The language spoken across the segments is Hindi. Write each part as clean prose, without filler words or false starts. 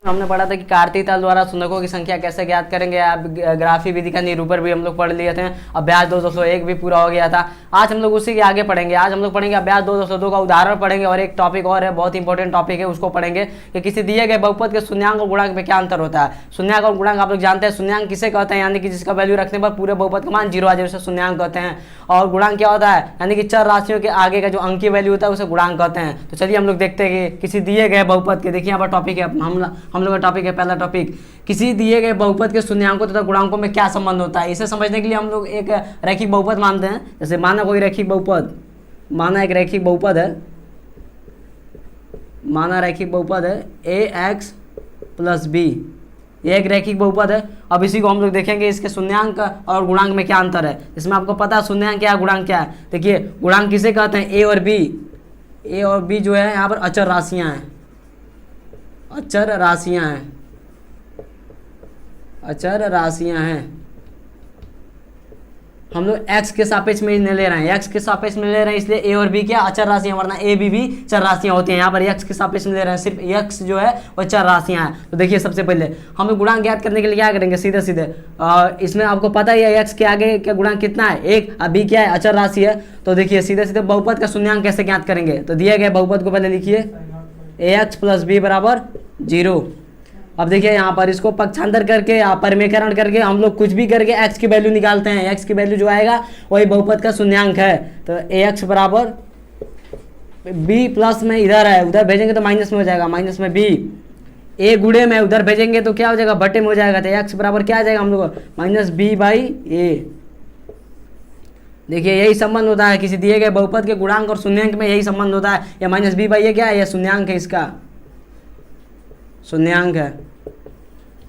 हमने पढ़ा था कि कार्तीय तल द्वारा सुंदकों की संख्या कैसे ज्ञात करेंगे। आप ग्राफी विधि का निरूपण भी हम लोग पढ़ लिए थे। अभ्यास 2.1 भी पूरा हो गया था। आज हम लोग उसी के आगे पढ़ेंगे। आज हम लोग पढ़ेंगे अभ्यास 2.2 का उदाहरण पढ़ेंगे और एक टॉपिक और है, बहुत इंपॉर्टेंट टॉपिक है, उसको पढ़ेंगे कि किसी दिए गए बहुपद के शून्यांक और गुणांक में क्या अंतर होता है। शून्यांक और गुणांक आप लोग जानते हैं। शून्यांक किसे कहते हैं, यानी कि जिसका वैल्यू रखने पर पूरे बहुपद का मान 0 आ जाए उसे शून्यांक कहते हैं। और गुणांक क्या होता है, यानी कि चर राशियों के आगे का जो अंकीय वैल्यू होता है उसे गुणांक कहते हैं। तो चलिए हम लोग देखते हैं कि किसी दिए गए बहुपद के, देखिए यहाँ पर टॉपिक है, हम लोग का टॉपिक है, पहला टॉपिक, किसी दिए गए बहुपद के शून्यांकों तथा गुणांकों में क्या संबंध होता है। इसे समझने के लिए हम लोग एक रैखिक बहुपद मानते हैं। जैसे माना कोई रैखिक बहुपद, माना एक रैखिक बहुपद है, माना रैखिक बहुपद है ax प्लस b, ये एक रैखिक बहुपद है। अब इसी को हम लोग देखेंगे इसके शून्यांक और गुणांक में क्या अंतर है। इसमें आपको पता है शून्यांक क्या है, गुणांक क्या है। देखिए गुणांक किसे कहते हैं, a और b, a और b जो है यहाँ पर अचर राशियाँ हैं, अचर राशियाँ हैं, अचर राशियाँ हैं। हम लोग x के सापेक्ष में इन्हें ले रहे हैं, x के सापेक्ष में ले रहे हैं, इसलिए a और b क्या अचर राशियाँ, वरना a b भी चर राशियाँ होती हैं। यहाँ पर x के सापेक्ष में ले रहे हैं, सिर्फ x जो है वो चर राशियाँ हैं। तो देखिए सबसे पहले हम लोग गुणांक ज्ञात करने के लिए क्या करेंगे, सीधे सीधे इसमें आपको पता ही है x के आगे क्या गुणांक कितना है, 1, अब b क्या है, अचर राशि है। तो देखिए सीधे सीधे बहुपद का शून्यांक कैसे ज्ञात करेंगे। तो दिए गए बहुपद को पहले लिखिए ax प्लस b बराबर 0। अब देखिए यहाँ पर इसको पक्षांतर करके परिमेयकरण करके हम लोग कुछ भी करके x की वैल्यू निकालते हैं। x की वैल्यू जो आएगा वही बहुपद का शून्यांक है। तो ax बराबर b प्लस में इधर है, उधर भेजेंगे तो माइनस में हो जाएगा, माइनस में b, a गुणे में उधर भेजेंगे तो क्या हो जाएगा, बटे में हो जाएगा। तो x बराबर क्या आ जाएगा हम लोग, माइनस b बाई a। देखिए यही संबंध होता है किसी दिए गए बहुपद के गुणांक और शून्यांक में, यही संबंध होता है। या माइनस b बाई a क्या है, यह शून्यांक है, इसका शून्यांक है।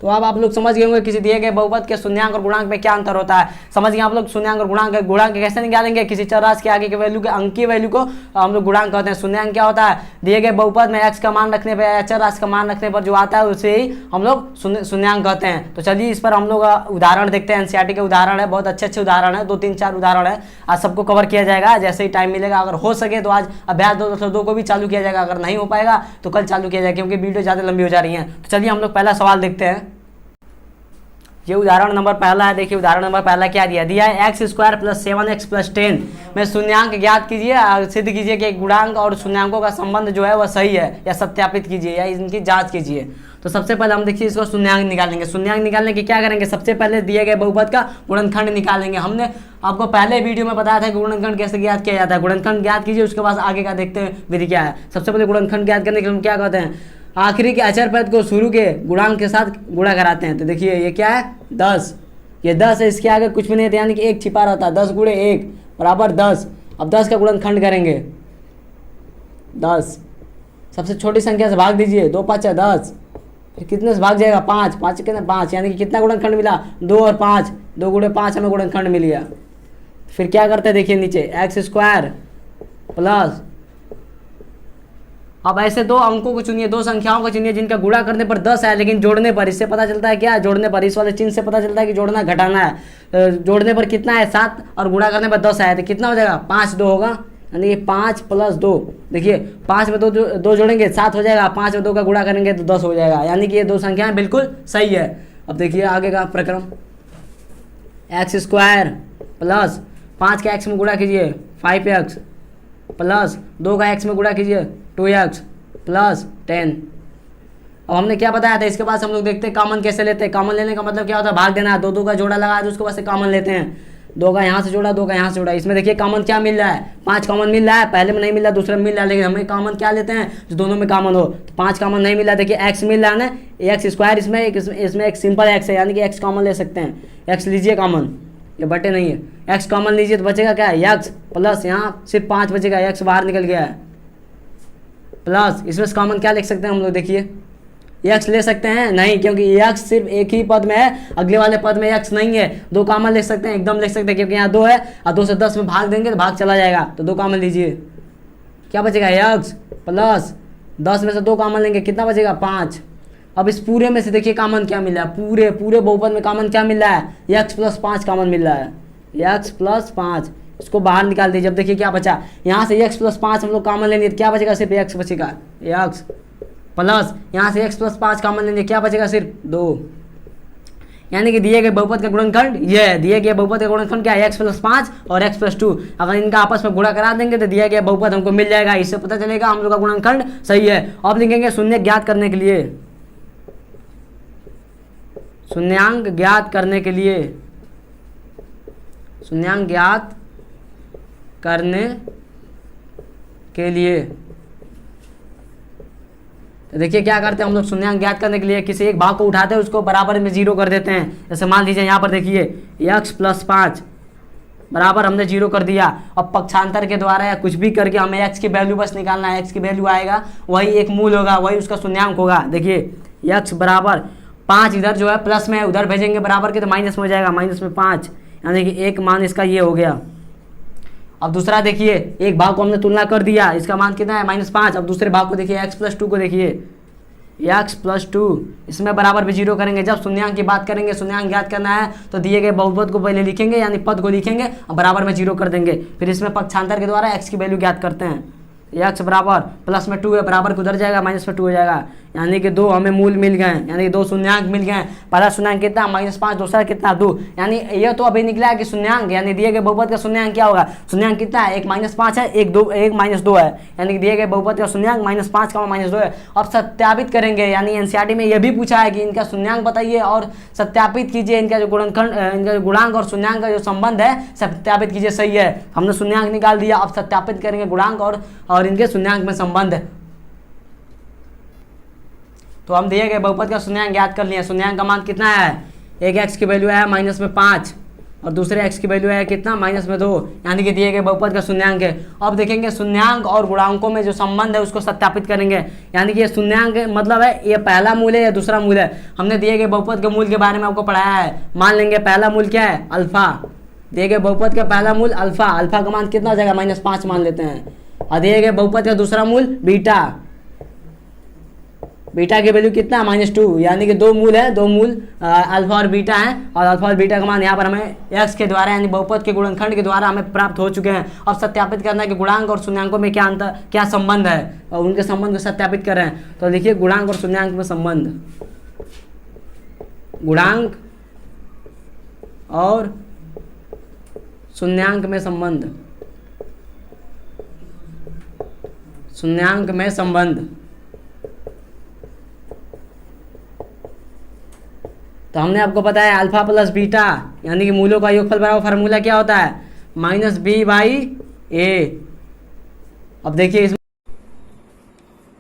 तो अब आप लोग समझ गए होंगे किसी दिए गए बहुपद के शून्यांक और गुणांक में क्या अंतर होता है। समझ गए आप लोग शून्यांक और गुणांक। गुणांक कैसे निकालेंगे, किसी चर राशि के आगे के वैल्यू के अंकीय वैल्यू को हम लोग गुणांक कहते हैं। शून्यांक क्या होता है, दिए गए बहुपद में x का मान रखने पर या चर राशि का मान रखने पर जो आता है उसे ही हम लोग शून्यांक कहते हैं। तो चलिए इस पर हम लोग उदाहरण देखते हैं। एनसीईआरटी के उदाहरण है, बहुत अच्छे अच्छे उदाहरण है, 2-3-4 उदाहरण है। आज सबको कवर किया जाएगा जैसे ही टाइम मिलेगा। अगर हो सके तो आज अभ्यास 2.2 को भी चालू किया जाएगा, अगर नहीं हो पाएगा तो कल चालू किया जाएगा, क्योंकि वीडियो ज़्यादा लंबी हो जा रही है। तो चलिए हम लोग पहला सवाल देखते हैं। ये उदाहरण नंबर पहला है। देखिए उदाहरण नंबर पहला क्या दिया है, x square plus 7x plus 10 में शून्यांक ज्ञात कीजिए, सिद्ध कीजिए कि गुणांक और शून्यांकों का संबंध जो है वह सही है, या सत्यापित कीजिए या इनकी जांच कीजिए। तो सबसे पहले हम देखिए इसको शून्यांक निकालेंगे। शून्यांक निकालने की क्या करेंगे, सबसे पहले दिए गए बहुपद का गुणनखंड निकालेंगे। हमने आपको पहले वीडियो में बताया था कि गुणनखंड कैसे ज्ञात किया जाता है। गुणनखंड ज्ञात कीजिए, उसके बाद आगे का देखते हैं विधि क्या है। सबसे पहले गुणनखंड ज्ञात करने के लिए हम क्या कहते हैं, आखिरी के अचर पद को शुरू के गुणांक के साथ गुणा कराते हैं। तो देखिए ये क्या है, 10, ये 10 है, इसके आगे कुछ भी नहीं है, यानी कि 1 छिपा रहता है। 10 गुणे 1 बराबर 10। अब 10 का गुणनखंड करेंगे 10, सबसे छोटी संख्या से भाग दीजिए, 2 5 है 10, फिर कितने से भाग जाएगा, 5, 5 कितने 5, यानी कि कितना गुणनखंड मिला, 2 और 5, 2 गुणे 5 हमें गुणनखंड मिल गया। फिर क्या करते हैं, देखिए नीचे x स्क्वायर प्लस, अब ऐसे दो अंकों को चुनिए, दो संख्याओं को चुनिए जिनका गुणा करने पर 10 है, लेकिन जोड़ने पर, इससे पता चलता है क्या, जोड़ने पर, इस वाले चिन्ह से पता चलता है कि जोड़ना घटाना है। जोड़ने पर कितना है 7 और गुणा करने पर 10 है, तो कितना हो जाएगा, 5 2 होगा, यानी कि 5 प्लस 2। देखिए 5 में 2 जोड़ेंगे 7 हो जाएगा, 5 में 2 का गुणा करेंगे तो 10 हो जाएगा, यानी कि ये दो संख्याएं बिल्कुल सही है। अब देखिए आगे का प्रक्रम, एक्स स्क्वायर प्लस 5 का एक्स में गुणा कीजिए 5x प्लस 2 का x में गुणा कीजिए 2x प्लस 10। अब हमने क्या बताया था, इसके बाद हम लोग देखते हैं कॉमन कैसे लेते हैं। कॉमन लेने का मतलब क्या होता है, भाग देना है। 2 का जोड़ा लगा तो उसके बाद से कॉमन लेते हैं। 2 का यहाँ से जोड़ा, 2 का यहाँ से जोड़ा। इसमें देखिए कॉमन क्या मिल रहा है, 5 कॉमन मिल रहा है। पहले में नहीं मिल रहा, दूसरे में मिल रहा है, लेकिन हमें कॉमन क्या लेते हैं जो दोनों में कॉमन हो। तो 5 कॉमन नहीं मिल रहा, देखिए x मिल रहा है ना, एक्स स्क्वायर इसमें एक सिंपल x है, यानी कि x कॉमन ले सकते हैं। x लीजिए कॉमन, ये बटे नहीं है, x कॉमन लीजिए तो बचेगा क्या है, x प्लस यहाँ सिर्फ 5 बचेगा, x बाहर निकल गया है, प्लस इसमें से कॉमन क्या लिख सकते हैं हम लोग, देखिए x ले सकते हैं नहीं, क्योंकि x सिर्फ एक ही पद में है, अगले वाले पद में x नहीं है। 2 कॉमन लिख सकते हैं, एकदम लिख सकते हैं, क्योंकि यहाँ 2 है और 2 से 10 में भाग देंगे तो भाग चला जाएगा। तो 2 कॉमन लीजिए, क्या बचेगा, x प्लस 10 में से 2 कॉमन लेंगे, कितना बचेगा 5। अब इस पूरे में से देखिए कॉमन क्या मिला है, पूरे बहुपद में कॉमन क्या मिल रहा है, x प्लस 5 कॉमन मिल रहा है, x प्लस 5। इसको बाहर निकाल दीजिए। अब देखिए क्या बचा, यहाँ से x प्लस 5 हम लोग कॉमन लेंगे तो क्या बचेगा, सिर्फ x बचेगा, x प्लस यहाँ से x प्लस 5 कॉमन लेंगे, क्या बचेगा सिर्फ 2। यानी कि दिए गए बहुपद का गुणनखंड ये है, दिए गए बहुपद का गुणनखंड क्या है, x प्लस 5 और x प्लस 2। अगर इनका आपस में गुणा करा देंगे तो दिया गया बहुपद हमको मिल जाएगा। इससे पता चलेगा हम लोग का गुणनखंड सही है। अब लिखेंगे शून्य ज्ञात करने के लिए, शून्यांक ज्ञात करने के लिए, शून्यांक ज्ञात करने के लिए तो देखिए क्या करते हैं हम लोग, शून्यांक ज्ञात करने के लिए किसी एक भाग को उठाते हैं, उसको बराबर में 0 कर देते हैं। जैसे मान लीजिए यहाँ पर देखिए x प्लस 5 बराबर हमने 0 कर दिया। अब पक्षांतर के द्वारा या कुछ भी करके हमें x की वैल्यू बस निकालना है। x की वैल्यू आएगा वही एक मूल होगा, वही उसका शून्यांक होगा। देखिए x बराबर 5 इधर जो है प्लस में, उधर भेजेंगे बराबर के तो माइनस में हो जाएगा, माइनस में 5, यानी कि एक मान इसका ये हो गया। अब दूसरा देखिए, एक भाग को हमने तुलना कर दिया, इसका मान कितना है -5। अब दूसरे भाग को देखिए x प्लस 2 को देखिए, x प्लस 2 इसमें बराबर भी 0 करेंगे। जब शून्यांक की बात करेंगे, शून्यांक ज्ञात करना है तो दिए गए बहुपद को पहले लिखेंगे, यानी पद को लिखेंगे और बराबर में 0 कर देंगे। फिर इसमें पक्षांतर के द्वारा x की वैल्यू ज्ञात करते हैं। x बराबर प्लस में 2 है, बराबर उधर जाएगा, माइनस में 2 हो जाएगा, यानी कि 2 हमें मूल मिल गए, यानी 2 शून्यांक मिल गए। पहला शून्यांक कितना -5, दूसरा कितना 2, यानी ये तो अभी निकला है कि शून्यांक यानी दिए गए बहुपद का शून्यांक क्या होगा। शून्यांक कितना है, एक -5 है, एक -2 है, यानी कि दिए गए बहुपद का शून्यांक -5 -2 है। अब सत्यापित करेंगे, यानी एनसीईआरटी में यह भी पूछा है कि इनका शून्यांक बताइए और सत्यापित कीजिए, इनका जो गुणनखंड, इनका गुणांक और शून्यांक का जो संबंध है सत्यापित कीजिए सही है। हमने शून्यांक निकाल दिया, अब सत्यापित करेंगे गुणांक और इनके शून्यांक में संबंध। तो हम दिए गए बहुपद का शून्यांक ज्ञात कर लिए। शून्यांक का मान कितना है, एक x की वैल्यू है -5 और दूसरे x की वैल्यू है कितना -2, यानी कि दिए गए बहुपद का शून्यांक है। अब देखेंगे शून्यांक और गुणांकों में जो संबंध है उसको सत्यापित करेंगे, यानी कि ये शून्यांक मतलब है ये पहला मूल है या दूसरा मूल है। हमने दिए गए बहुपद के मूल के बारे में आपको पढ़ाया है। मान लेंगे पहला मूल क्या है, अल्फा। दिए गए बहुपद का पहला मूल अल्फा, अल्फा का मान कितना हो जाएगा, -5 मान लेते हैं। और दिए गए बहुपद का दूसरा मूल बीटा, बीटा की वैल्यू कितना है -2, यानी कि 2 मूल है, 2 मूल अल्फा और बीटा है। और अल्फा और बीटा का मान यहाँ पर हमें x के द्वारा यानी बहुपद के गुणनखंड के द्वारा हमें प्राप्त हो चुके हैं। अब सत्यापित करना है कि गुणांक और शून्यांकों में क्या अंतर, क्या संबंध है, और उनके संबंध को सत्यापित कर रहे हैं। तो देखिए गुणांक और शून्यांक में संबंध, गुणांक और शून्यांक में संबंध, शून्यांक में संबंध। तो हमने आपको बताया अल्फा प्लस बीटा यानी कि मूलों का योगफल बराबर फार्मूला क्या होता है, -b/a। अब देखिए इसमें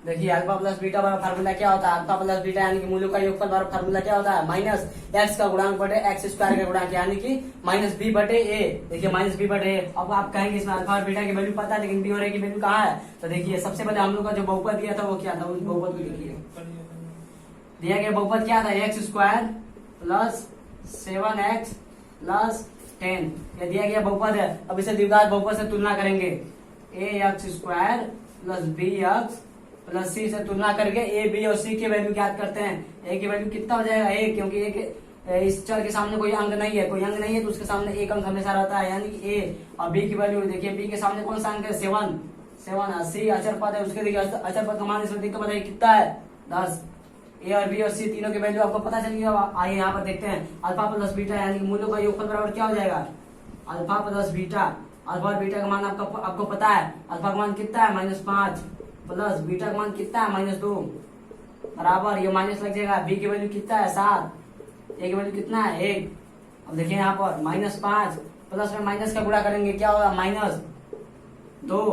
देखिए अल्फा प्लस बीटा बराबर फार्मूला क्या होता है, अल्फा प्लस बीटा यानी कि मूलों का योगफल बराबर फार्मूला क्या होता है, -x का गुणांक बटे x² का गुणांक, यानी कि -b/a। देखिए -b/a। अब आप कहेंगे इसमें अल्फा और बीटा की वैल्यू पता है, लेकिन b और a की वैल्यू कहाँ है। तो देखिए सबसे पहले हम लोग का जो बहुपद दिया था वो क्या था, उस बहुपद को लिखिए। दिया गया बहुपद क्या था, x² प्लस 7x प्लस 10, ये दिया गया बहुपद है। अब इसे द्विघात बहुपद से तुलना करेंगे, ax² plus bx plus c से तुलना करके a, b और c की वैल्यू ज्ञात करते हैं। a की वैल्यू कितना हो जाएगा, 1, क्योंकि एक इस चर के सामने कोई अंक नहीं है, कोई अंक नहीं है तो उसके सामने एक अंक हमेशा रहता है, यानी कि a। और b की वैल्यू देखिए, b के सामने कौन सा अंक है, 7, c अचर पद है, उसके देखिए अचर पद का मान इसमें दिक्कत बताइए कितना है, 10। ए और बी और सी तीनों की वैल्यू आपको पता चल गया। आइए यहाँ पर देखते हैं अल्फा प्लस बीटा यानी कि मूल्यों का योगफल बराबर क्या हो जाएगा, अल्फा प्लस बीटा। अल्फा और बीटा का मान आपको पता है, अल्फा का मान कितना है -5 प्लस बीटा का मान कितना है -2 बराबर, ये माइनस लग जाएगा। बी की वैल्यू कितना है 7, ए की वैल्यू कितना है 1। अब देखिए यहाँ पर -5 प्लस में माइनस का गुणा करेंगे क्या होगा, -2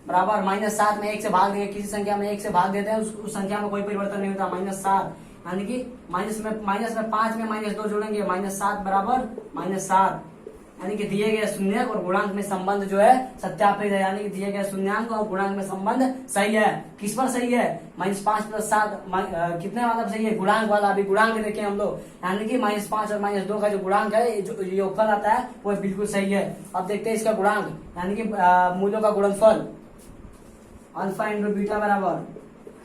बराबर -7 में 1 से भाग देंगे, किसी संख्या में 1 से भाग देते हैं उस संख्या में कोई परिवर्तन नहीं होता, -7, यानी कि माइनस में 5 में -2 जोड़ेंगे, -7 बराबर -7, यानी कि दिए गए शून्यक और गुणांक में संबंध जो है सत्यापित है, यानी कि दिए गए शून्यांक और गुणांक में संबंध सही है। किस पर सही है, -5 प्लस 7 कितने वाला सही है, गुणांक वाला। अभी गुणांक देखें हम लोग, यानी कि -5 और -2 का जो गुणांक है, जो योगफल आता है वो बिल्कुल सही है। अब देखते हैं इसका गुणांक, यानी कि मूल्यों का गुणनफल, अल्फा इंटू बीटा बराबर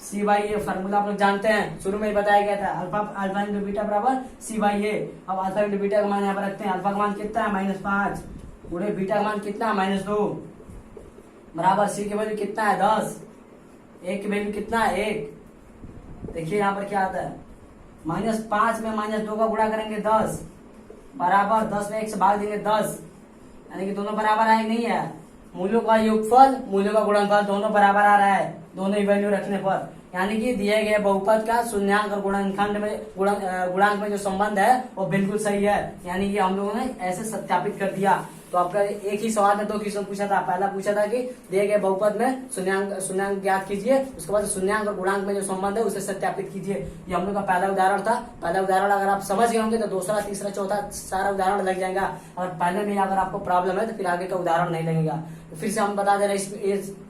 c/a। फार्मूला आप लोग जानते हैं, शुरू में ही बताया गया था, अल्फा इंटू बीटा बराबर c/a। अब अल्फा इंटू बीटा का मान यहाँ पर रखते हैं, अल्फा का मान कितना है -5 गुणे बीटा का मान कितना है -2 बराबर c की वैल्यू कितना है 10, a की वैल्यू कितना है 1। देखिए यहाँ पर क्या आता है, -5 में -2 का गुणा करेंगे 10 बराबर 10 में 1 से भाग देंगे 10, यानी कि दोनों बराबर आए नहीं है। मूल्यों का योगफल मूल्यों का गुणनफल दोनों बराबर आ रहा है दोनों ही वैल्यू रखने पर, यानी कि दिए गए बहुपद का शून्यांक और गुणनखंड में गुणांक में जो संबंध है वो बिल्कुल सही है। यानी कि हम लोगों ने ऐसे सत्यापित कर दिया। तो आपका एक ही सवाल में 2 क्वेश्चन पूछा था। पहला पूछा था कि दिए गए बहुपद में शून्यांक ज्ञात कीजिए, उसके बाद शून्यांक और गुणांक में जो संबंध है उसे सत्यापित कीजिए। ये हम लोग का पहला उदाहरण था। पहला उदाहरण अगर आप समझ गए होंगे तो दूसरा, तीसरा, चौथा सारा उदाहरण लग जाएगा। और पहले में अगर आपको प्रॉब्लम है तो फिर आगे का उदाहरण नहीं लगेगा। तो फिर से हम बता दे रहे हैं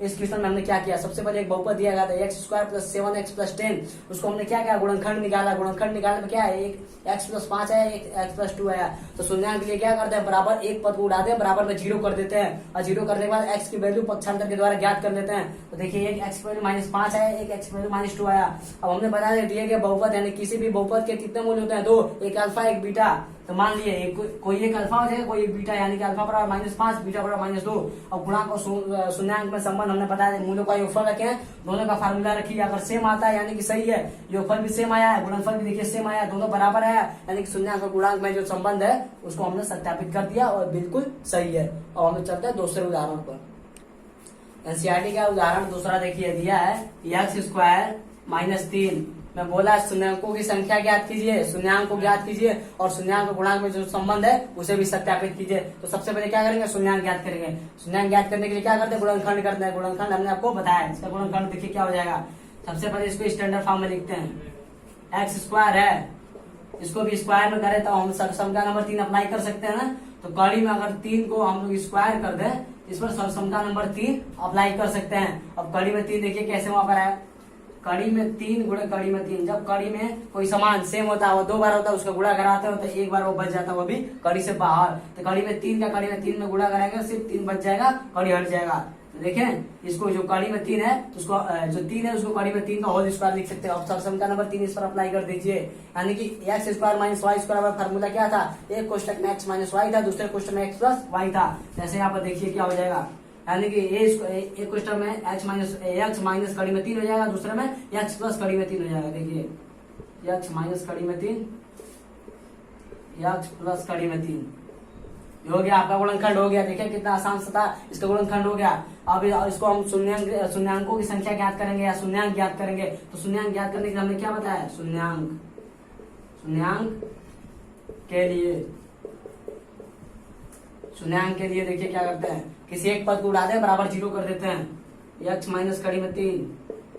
इस क्वेश्चन में हमने क्या किया। सबसे पहले एक बहुपद दिया गया था x² + 7x + 10, उसको हमने क्या किया, गुणनखंड निकाला। गुणनखंड निकालने में क्या है, एक x + 5 आया, एक x + 2 आया। तो शून्यांक के लिए क्या करते हैं, बराबर एक पद को उड़ा दे, बराबर में 0 कर देते हैं और 0 करने के बाद x की वैल्यू पक्षांतर के द्वारा ज्ञात कर लेते हैं। तो देखिए एक x की वैल्यू -5 आया, एक x की वैल्यू -2 आया। अब हमने बता दिया कि बहुपद यानी किसी भी बहुपद के कितने मूल्य होते हैं, 2, एक अल्फा एक बीटा। तो मान लिए कोई एक अल्फा हो जाएगा, कोई एक बीटा, यानी कि अल्फा बराबर -5, बीटा बराबर -2। और गुणांक और शून्यांक में संबंध हमने बताया, मूल्यों का योगफल रखे, दोनों का फार्मूला रखिए। अगर सेम आता है यानी कि सही है, योगफल भी सेम आया है, गुणनफल भी देखिए सेम आया, दोनों बराबर आया, यानी कि शून्यांक और गुणांक में जो संबंध है उसको हमने सत्यापित कर दिया और बिल्कुल सही है। और हम चलते हैं दूसरे उदाहरण पर। एनसीईआरटी का उदाहरण दूसरा देखिए दिया है, x² - 3 मैं बोला शून्यांकों की संख्या ज्ञात कीजिए, शून्यांक को ज्ञात कीजिए और शून्यांक और गुणांक में जो संबंध है उसे भी सत्यापित कीजिए। तो सबसे पहले क्या करेंगे, शून्यांक ज्ञात करेंगे। शून्यांक ज्ञात करने के लिए क्या करते हैं, गुणनखंड करते हैं। गुणनखंड हमने आपको बताया, इसका गुणनखंड देखिए क्या हो जाएगा। सबसे पहले इसको स्टैंडर्ड फॉर्म में लिखते हैं, x² है, इसको भी स्क्वायर में करें तो हम सर्वसमता नंबर 3 अप्लाई कर सकते हैं ना। तो कड़ी में अगर 3 को हम लोग स्क्वायर कर दें, इस पर सर्वसमता नंबर 3 अप्लाई कर सकते हैं। अब कड़ी में 3 देखिए कैसे वहां पर है, कड़ी में 3 गुणे कड़ी में 3। जब कड़ी में कोई समान सेम होता है, वो 2 बार होता है, उसका गुणा कराते हो तो 1 बार वो बच जाता है, वो भी कड़ी से बाहर। तो कड़ी में 3 का कड़ी में 3 में गुणा कराएंगे, सिर्फ 3 बच जाएगा, कड़ी हट जाएगा। तो देखें इसको, जो कड़ी में 3 है तो उसको जो 3 है उसको कड़ी में 3 का होल स्क्वायर लिख सकते हैं। अब सर्वसमता नंबर 3 इस पर अप्लाई कर दीजिए, यानी कि x² - y² फार्मूला क्या था, एक कोष्टक में x - y था, दूसरे कोष्टक में x + y था। जैसे यहाँ पर देखिए क्या हो जाएगा, यानी कि एक कोष्टक में x माइनस कड़ी में 3 हो जाएगा, दूसरे में x + कड़ी में 3 हो जाएगा। देखिए x - कड़ी में 3, x + कड़ी में 3 हो गया, आपका गुणनखंड हो गया। देखिए कितना आसान सा था, इसका गुणनखंड हो गया। अब इसको हम शून्यांकों की संख्या ज्ञात करेंगे या शून्यांक ज्ञात करेंगे। तो शून्यांक ज्ञात करने के लिए हमने क्या बताया, शून्यांक के लिए देखिए क्या करते हैं, किसी एक पद को उड़ा दे, बराबर 0 कर देते हैं। x - कड़ी में 3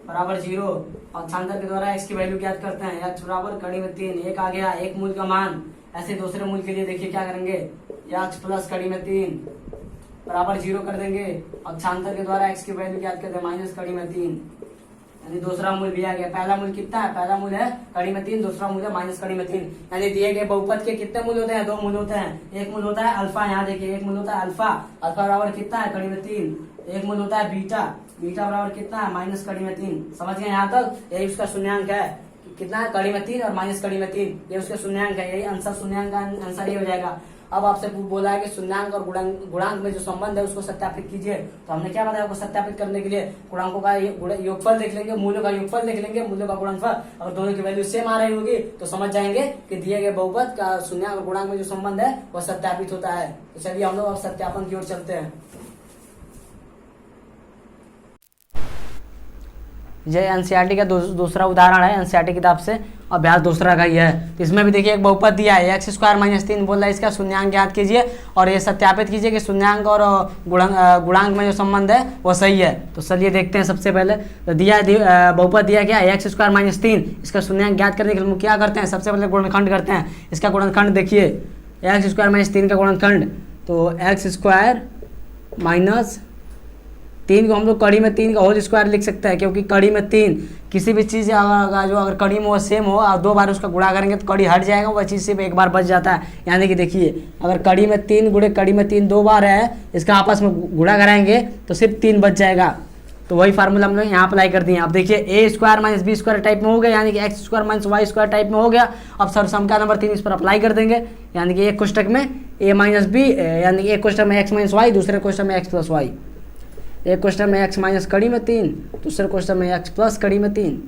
बराबर 0, पक्षांतर के द्वारा x की वैल्यू ज्ञात करते हैं। x बराबर कड़ी में 3, एक आ गया, एक मूल का मान। ऐसे दूसरे मूल के लिए देखिए क्या करेंगे, x + कड़ी में 3 बराबर 0 कर देंगे, पक्षांतर के द्वारा x की वैल्यू ज्ञात करते हैं, - कड़ी में 3, यानी दूसरा मूल भी आ गया। पहला मूल कितना है, पहला मूल है कड़ी में 3, दूसरा मूल है - कड़ी में 3। यानी दिए गए बहुपद के कितने मूल होते हैं, 2 मूल होते हैं। एक मूल होता है अल्फा, यहाँ देखिए एक मूल होता है अल्फा, अल्फा बराबर कितना है, कड़ी में 3। एक मूल होता है बीटा, बीटा बराबर कितना है, - कड़ी में 3। समझ गए यहाँ तक, यही उसका शून्यांक है, कितना है, कड़ी में 3 और - कड़ी में 3, ये उसका शून्यांक है। यही आंसर, शून्यांक का आंसर ये हो जाएगा। अब आपसे बोला है कि शून्यांक और गुणांक में जो संबंध है उसको सत्यापित कीजिए। तो हमने क्या बताया, आपको सत्यापित करने के लिए गुणांकों का योगफल देख लेंगे, मूल्यों का योगफल देख लेंगे, मूल्यों का गुणनफल। अगर दोनों की वैल्यू सेम आ रही होगी तो समझ जाएंगे कि दिए गए बहुपद का शून्यांक और गुणांक में जो संबंध है वह सत्यापित होता है। तो चलिए हम लोग अब सत्यापन की ओर चलते हैं। ये एनसीईआरटी का दूसरा उदाहरण है, एनसीईआरटी किताब से अभ्यास दूसरा का ही है। तो इसमें भी देखिए एक बहुपद दिया है, x² - 3 बोल रहा है, इसका शून्यांक ज्ञात कीजिए और ये सत्यापित कीजिए कि शून्यांक और गुणांक में जो संबंध है वो सही है। तो चलिए देखते हैं। सबसे पहले तो दिया बहुपद दिया क्या है, x² - 3, इसका शून्यांक ज्ञात करने के लिए हम क्या करते हैं, सबसे पहले गुणनखंड करते हैं। इसका गुणनखंड देखिए, x² - 3 का गुणनखंड, तो x² - 3 को हम लोग कड़ी में 3 का होल स्क्वायर लिख सकते हैं, क्योंकि कड़ी में 3 किसी भी चीज़ अगर कड़ी में वो सेम हो और 2 बार उसका गुणा करेंगे तो कड़ी हट जाएगा, वह चीज़ सिर्फ एक बार बच जाता है। यानी कि देखिए अगर कड़ी में 3 गुणे कड़ी में 3 2 बार है, इसका आपस में गुणा कराएंगे तो सिर्फ 3 बच जाएगा। तो वही फार्मूला हम लोग यहाँ अप्लाई कर दिए। अब देखिए a² - b² टाइप में हो गया, यानी कि x² - y² टाइप में हो गया। अब सर्वसमता नंबर 3 इस पर अप्लाई कर देंगे, यानी कि एक कोष्टक में a - b, यानी कि एक कोष्टक में x - y, दूसरे कोष्टक में x + y। एक कोष्टक में x - कड़ी में 3, दूसरे कोष्टक में x + कड़ी में 3।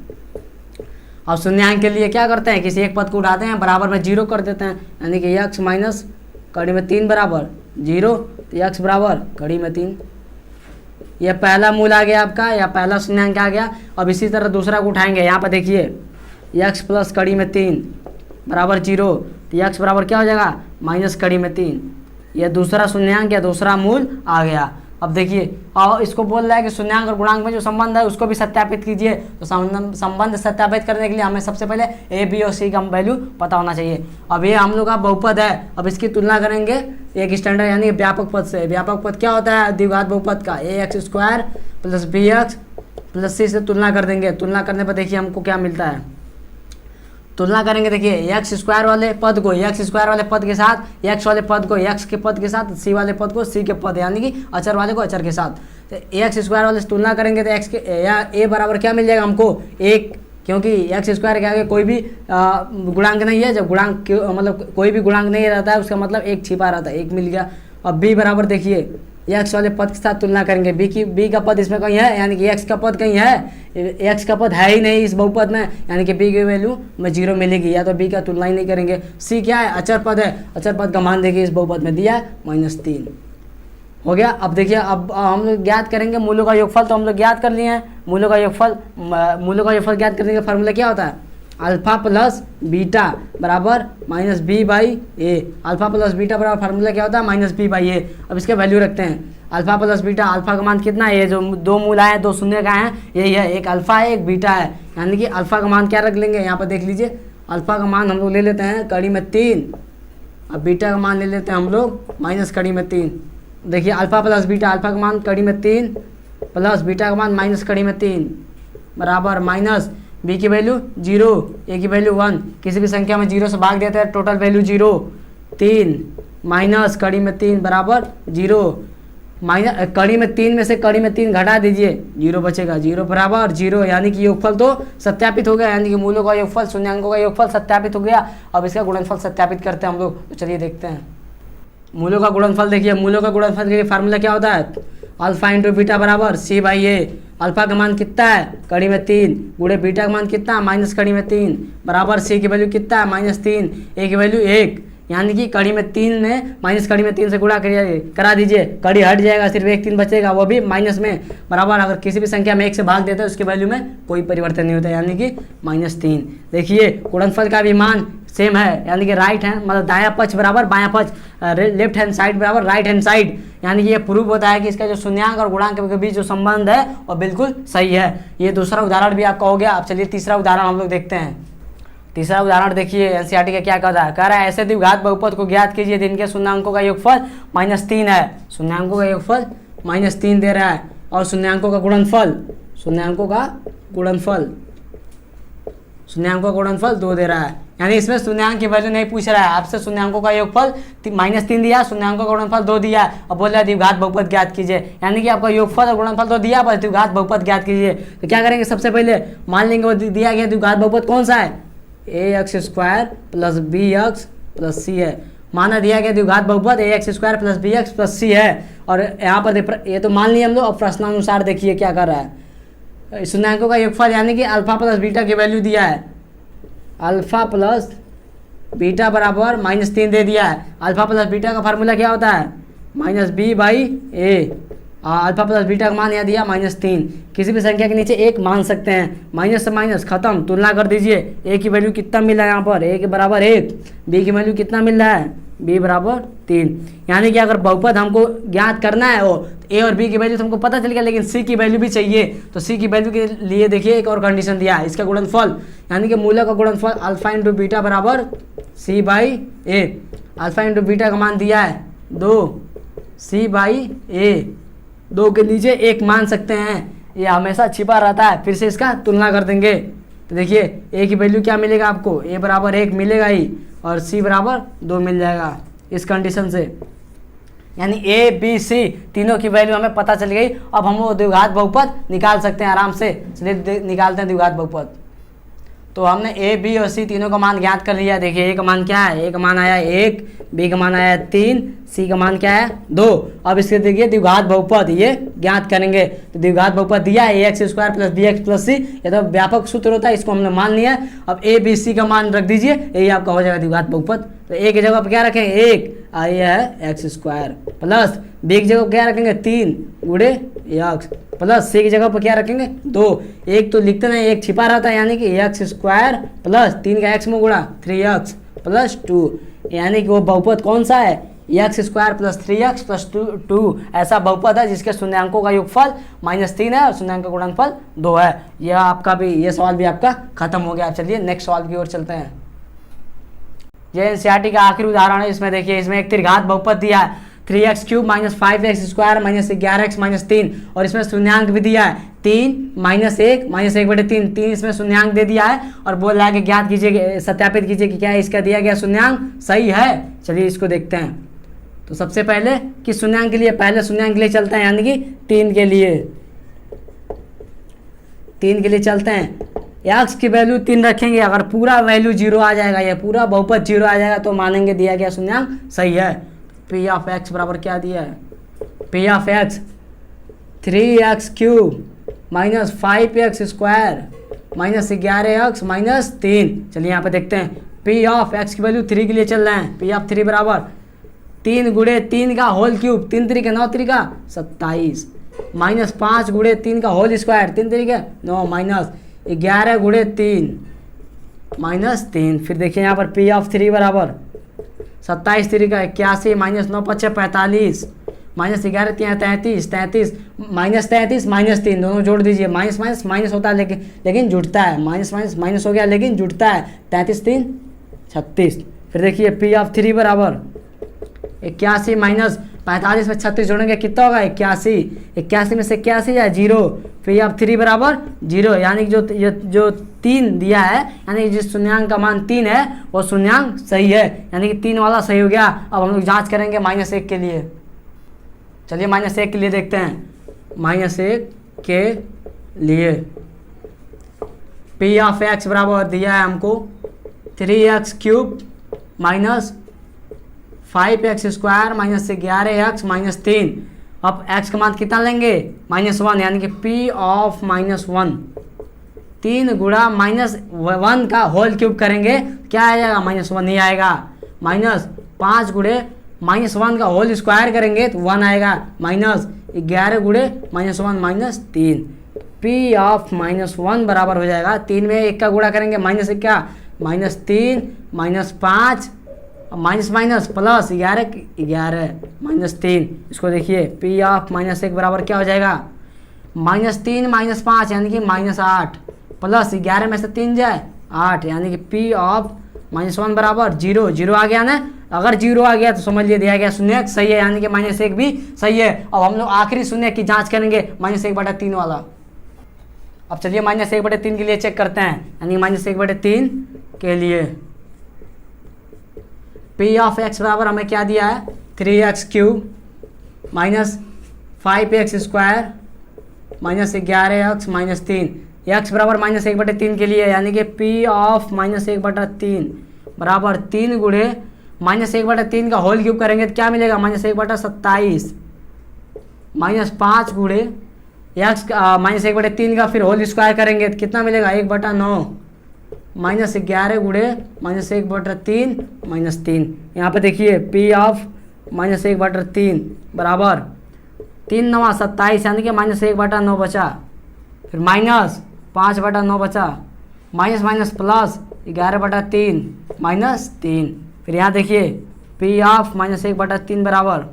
अब शून्यांक के लिए क्या करते हैं, किसी एक पद को उठाते हैं, बराबर में 0 कर देते हैं, यानी कि x माइनस कड़ी में 3 बराबर 0, तो x बराबर कड़ी में 3। यह पहला मूल आ गया आपका, या पहला शून्यांक आ गया। अब इसी तरह दूसरा को उठाएंगे, यहाँ पर देखिए x प्लस कड़ी में 3 बराबर 0, तो x बराबर क्या हो जाएगा, माइनस कड़ी में 3। यह दूसरा शून्यांक या दूसरा मूल आ गया। अब देखिए, और इसको बोल रहा है कि शून्यांक और गुणांक में जो संबंध है उसको भी सत्यापित कीजिए। तो संबंध सत्यापित करने के लिए हमें सबसे पहले ए बी और सी का वैल्यू पता होना चाहिए। अब ये हम लोग का बहुपद है, अब इसकी तुलना करेंगे एक स्टैंडर्ड यानी व्यापक पद से। व्यापक पद क्या होता है, द्विघात बहुपद का ax² plus bx plus c से तुलना कर देंगे। तुलना करने पर देखिए हमको क्या मिलता है, तुलना करेंगे। देखिए x² वाले पद को x² वाले पद के साथ, x वाले पद को x के पद के साथ, c वाले पद को c के पद यानी कि अचर वाले को अचर के साथ। तो x² वाले से तुलना करेंगे तो x के या a बराबर क्या मिल जाएगा हमको 1, क्योंकि x² के आगे कोई भी गुणांक नहीं है। जब गुणांक मतलब कोई भी गुणांक नहीं रहता है उसका मतलब 1 छिपा रहता है, 1 मिल गया। अब b बराबर देखिए x वाले पद के साथ तुलना करेंगे, b का पद इसमें कहीं है, यानी कि x का पद कहीं है, x का पद है ही नहीं इस बहुपद में, यानी कि b की वैल्यू में 0 मिलेगी, या तो b का तुलना ही नहीं करेंगे। c क्या है, अचर पद है, अचर पद का मान देखिए इस बहुपद में दिया है -3 हो गया। अब देखिए, अब हम लोग ज्ञात करेंगे मूलों का योगफल। तो हम लोग ज्ञात कर लिए हैं मूलों का योगफल। मूलों का योगफल ज्ञात करने का फॉर्मूला क्या होता है, अल्फा प्लस बीटा बराबर -b/a। अल्फा प्लस बीटा बराबर फार्मूला क्या होता है, -b/a। अब इसके वैल्यू रखते हैं, अल्फा प्लस बीटा, अल्फा का मान कितना है, ये जो दो मूल आए हैं, दो शून्य का है, यही है, एक अल्फा है एक बीटा है, यानी कि अल्फा का मान क्या रख लेंगे, यहाँ पर देख लीजिए, अल्फा का मान हम लोग ले लेते हैं कड़ी में 3, अब बीटा का मान ले लेते हैं हम लोग माइनस कड़ी में 3। देखिए अल्फा प्लस बीटा, अल्फा का मान कड़ी में 3 प्लस बीटा का मान माइनस कड़ी में 3 बराबर माइनस बी की वैल्यू 0, ए की वैल्यू 1, किसी भी संख्या में 0 से भाग देते हैं, टोटल वैल्यू 0, 3 माइनस कड़ी में 3 बराबर 0, माइनस कड़ी में 3 में से कड़ी में 3 घटा दीजिए, 0 बचेगा, 0 बराबर 0, यानी कि योगफल तो सत्यापित हो गया, यानी कि मूलों का योगफल शून्यांकों का योगफल सत्यापित हो गया। अब इसका गुणनफल सत्यापित करते हैं हम लोग, तो चलिए देखते हैं मूलों का गुणनफल। देखिए मूलों का गुणनफल के लिए फार्मूला क्या होता है, अल्फा इंटू बीटा बराबर c/a। अल्फा का मान कितना है, कड़ी में 3, गुणे बीटा का मान कितना है, माइनस कड़ी में 3 बराबर c की वैल्यू कितना है, -3, a की वैल्यू 1, यानी कि कड़ी में 3 में माइनस कड़ी में 3 से गुणा करा दीजिए, कड़ी हट जाएगा, सिर्फ 1 3 बचेगा, वो भी माइनस में बराबर। अगर किसी भी संख्या में 1 से भाग देते हैं उसकी वैल्यू में कोई परिवर्तन नहीं होता, यानी कि -3। देखिए गुणनफल का भी मान सेम है, यानी कि राइट हैंड मतलब दायां पक्ष बराबर बायां पक्ष, लेफ्ट हैंड साइड बराबर राइट हैंड साइड, यानी कि ये प्रूव होता है कि इसका जो शून्यांक और गुणांक के बीच जो संबंध है वो बिल्कुल सही है। ये दूसरा उदाहरण भी आपका हो गया। अब चलिए तीसरा उदाहरण हम लोग देखते हैं। तीसरा उदाहरण देखिए एनसीईआरटी का क्या कहता है, कह रहा है ऐसे द्विघात बहुपद को ज्ञात कीजिए जिनके शून्यांकों का योगफल -3 है। शून्यांकों का योगफल -3 दे रहा है और शून्यांकों का गुणनफल 2 दे रहा है, यानी इसमें शून्यांक की वैल्यू नहीं पूछ रहा है आपसे। शून्यांकों का योगफल -3 दिया, शून्यांकों का गुणनफल 2 दिया, अब बोल रहा है द्विघात बहुपद ज्ञात कीजिए, यानी कि आपका योगफल और गुणनफल तो दिया पर द्विघात बहुपद ज्ञात कीजिए। तो क्या करेंगे, सबसे पहले मान लेंगे वो दिया गया द्विघात बहुपद कौन सा है, ax² plus bx plus c है। माना दिया गया द्विघात बहुपद ax² plus bx plus c है, और यहाँ पर ये तो मान लिया हम लोग। अब प्रश्नानुसार देखिए क्या कर रहा है, शून्यांकों का योगफल यानी कि अल्फा प्लस बीटा की वैल्यू दिया है, अल्फा प्लस बीटा बराबर -3 दे दिया है। अल्फा प्लस बीटा का फार्मूला क्या होता है, -b/a। अल्फा प्लस बीटा का मान यहाँ दिया -3, किसी भी संख्या के नीचे 1 मान सकते हैं, माइनस से माइनस खत्म, तुलना कर दीजिए। a की वैल्यू कितना मिल रहा है यहाँ पर, a के बराबर 1, b की वैल्यू कितना मिल रहा है, b बराबर 3, यानी कि अगर बहुपद हमको ज्ञात करना है वो a और b की वैल्यू तो हमको पता चल गया, लेकिन c की वैल्यू भी चाहिए। तो c की वैल्यू के लिए देखिए एक और कंडीशन दिया है, इसका गुणनफल यानी कि मूलक का गुणनफल अल्फा इंटू बीटा बराबर c/a। अल्फा इंटू बीटा का मान दिया है 2, c/a, 2 के नीचे 1 मान सकते हैं, ये हमेशा छिपा रहता है। फिर से इसका तुलना कर देंगे तो देखिए a की वैल्यू क्या मिलेगा आपको, a बराबर 1 मिलेगा ही और c बराबर 2 मिल जाएगा इस कंडीशन से, यानी a b c तीनों की वैल्यू हमें पता चल गई। अब हम वो द्विघात बहुपद निकाल सकते हैं आराम से। चलिए निकालते हैं द्विघात बहुपद। तो हमने ए बी और सी तीनों का मान ज्ञात कर लिया। देखिए ए का मान क्या है, ए का मान आया 1, बी का मान आया 3, सी का मान क्या है 2। अब इसके देखिए द्विघात बहुपद ये ज्ञात करेंगे। तो द्विघात बहुपद दिया है ax square plus b x plus c, ये तो व्यापक सूत्र होता है, इसको हमने मान लिया। अब ए बी सी का मान रख दीजिए, यही आपका हो जाएगा द्विघात बहुपद। तो ए की जगह पर क्या रखेंगे 1, ये है एक्स स्क्वायर, प्लस बी की जगह पर क्या रखेंगे 3 गुणे एक्स, प्लस सी की जगह पर क्या रखेंगे 2। एक तो लिखते नहीं, एक छिपा रहता है, यानी कि एक्स स्क्वायर प्लस 3 का एक्स में गुणा 3x प्लस 2, यानी कि वो बहुपद कौन सा है x square plus 3x plus 2। ऐसा बहुपद है जिसके शून्यांकों का योगफल -3 है और शून्यांक का गुणनफल 2 है। यह आपका भी, ये सवाल भी आपका खत्म हो गया। चलिए नेक्स्ट सवाल की ओर चलते हैं। ये एनसीईआरटी का आखिरी उदाहरण है। इसमें देखिए, इसमें एक त्रिघात बहुपद दिया है 3x cube minus 5x square minus 11x minus 3, और इसमें शून्यांक भी दिया है 3 -1 -1/3, 3 इसमें शून्यांक दे दिया है और बोल रहा है कि ज्ञात कीजिए, सत्यापित कीजिए कि क्या इसका दिया गया शून्यांक सही है। चलिए इसको देखते हैं। तो सबसे पहले किस शून्यांक के लिए, पहले शून्यांक के लिए चलते हैं, यानी कि 3 के लिए। 3 के लिए चलते हैं। एक्स की वैल्यू 3 रखेंगे, अगर पूरा वैल्यू 0 आ जाएगा, या पूरा बहुपद 0 आ जाएगा तो मानेंगे दिया गया शून्यांक सही है। पी ऑफ एक्स बराबर क्या दिया है, P of x 3x cube minus 5x square minus 11x minus 3। चलिए यहाँ पे देखते हैं, पी ऑफ एक्स की वैल्यू 3 के लिए चल रहे हैं। पी ऑफ 3 बराबर 3 गुणे 3 का होल क्यूब, 3 3 9 3 का 27, माइनस 5 गुणे 3 का होल स्क्वायर, 3 3 9, माइनस 11 गुणे 3 माइनस 3। फिर देखिए यहाँ पर पी ऑफ 3 बराबर 27 3 का 81 माइनस 9 5 45 माइनस 11 33 33 माइनस 33 माइनस 3, दोनों जोड़ दीजिए। माइनस माइनस माइनस होता है लेकिन जुड़ता है, माइनस माइनस माइनस हो गया लेकिन जुड़ता है। 33 3 36। फिर देखिए पी ऑफ 3 बराबर 81 माइनस 45 में 36 जोड़ेंगे कितना होगा 81, 81 में से 81 या 0। पी ऑफ 3 बराबर 0, यानी कि जो 3 दिया है, यानी कि जिस शून्यांक का मान 3 है वो शून्यांक सही है, यानी कि 3 वाला सही हो गया। अब हम लोग जांच करेंगे -1 के लिए। चलिए -1 के लिए देखते हैं। -1 के लिए पी ऑफ एक्स बराबर दिया है हमको 3x cube minus 5x square minus 11x minus 3। अब x का मान कितना लेंगे -1, यानी कि p ऑफ -1 3 गुणा -1 का होल क्यूब करेंगे, क्या आ जाएगा -1 नहीं आएगा। -5 गुणे -1 का होल स्क्वायर करेंगे तो 1 आएगा, -11 गुणे -1 माइनस 3। p ऑफ -1 बराबर हो जाएगा 3 में 1 का गुणा करेंगे -1 क्या -3 -5 माइनस माइनस प्लस 11 -3। इसको देखिए पी ऑफ -1 बराबर क्या हो जाएगा -3 -5 यानी कि -8 प्लस 11 में से 3 जाए 8, यानी कि पी ऑफ -1 बराबर 0। 0 आ गया ना, अगर 0 आ गया तो समझ लिए दिया गया शून्य सही है, यानी कि -1 भी सही है। अब हम लोग आखिरी शून्य की जांच करेंगे -1/3 वाला। अब चलिए -1/3 के लिए चेक करते हैं, यानी -1/3 के लिए पी ऑफ एक्स बराबर हमें क्या दिया है 3x cube minus 5x square minus 11x minus 3। X बराबर -1/3 के लिए, यानी कि पी ऑफ -1/3 बराबर 3 गुणे -1/3 का होल क्यूब करेंगे तो क्या मिलेगा -1/27 माइनस 5 गुणे एक्स -1/3 का फिर होल स्क्वायर करेंगे तो कितना मिलेगा 1/9 -11 गुणे -1/3 -3। यहाँ पे देखिए पी ऑफ -1/3 बराबर 3 9 27, यानी कि -1/9 बचा, फिर -5/9 बचा, माइनस माइनस प्लस 11/3 -3। फिर यहाँ देखिए पी ऑफ -1/3 बराबर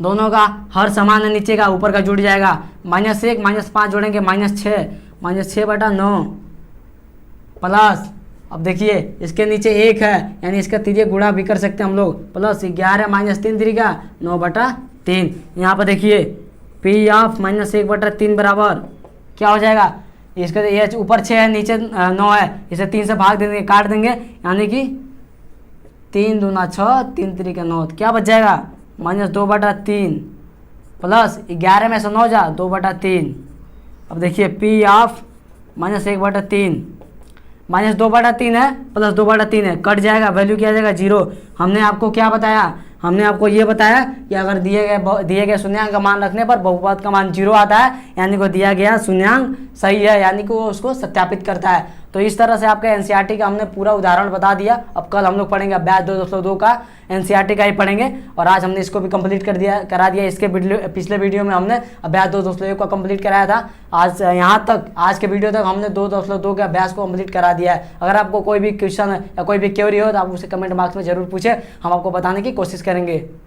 दोनों का हर समान है, नीचे का ऊपर का जुड़ जाएगा, -1 -5 जोड़ेंगे -6 -6/9 प्लस, अब देखिए इसके नीचे 1 है, यानी इसका तीजे गुणा भी कर सकते हैं हम लोग, प्लस 11 -3 3 9/3। यहाँ पर देखिए पी ऑफ -1/3 बराबर क्या हो जाएगा, इसका ये ऊपर 6 है नीचे 9 है, इसे 3 से भाग देंगे काट देंगे, यानी कि 3 दूना 6 3 3 9, क्या बच जाएगा -2/3 प्लस 11 में से 9 जा 2/3। अब देखिए पी ऑफ -1/3 -2/3 है प्लस 2/3 है, कट जाएगा, वैल्यू क्या आ जाएगा 0। हमने आपको क्या बताया, हमने आपको ये बताया कि अगर दिए गए शून्यांक का मान रखने पर बहुपद का मान 0 आता है, यानी को दिया गया शून्यांक सही है, यानी कि वो उसको सत्यापित करता है। तो इस तरह से आपका एनसीईआरटी का हमने पूरा उदाहरण बता दिया। अब कल हम लोग पढ़ेंगे अभ्यास 2.2 का एनसीईआरटी का ही पढ़ेंगे, और आज हमने इसको भी कंप्लीट करा दिया। इसके पिछले वीडियो में हमने अभ्यास 2.1 का कंप्लीट कराया था। आज यहाँ तक, आज के वीडियो तक हमने 2.2 के अभ्यास को कंप्लीट करा दिया है। अगर आपको कोई भी क्वेश्चन या कोई भी क्वेरी हो तो आप उसे कमेंट बॉक्स में जरूर पूछे, हम आपको बताने की कोशिश करेंगे।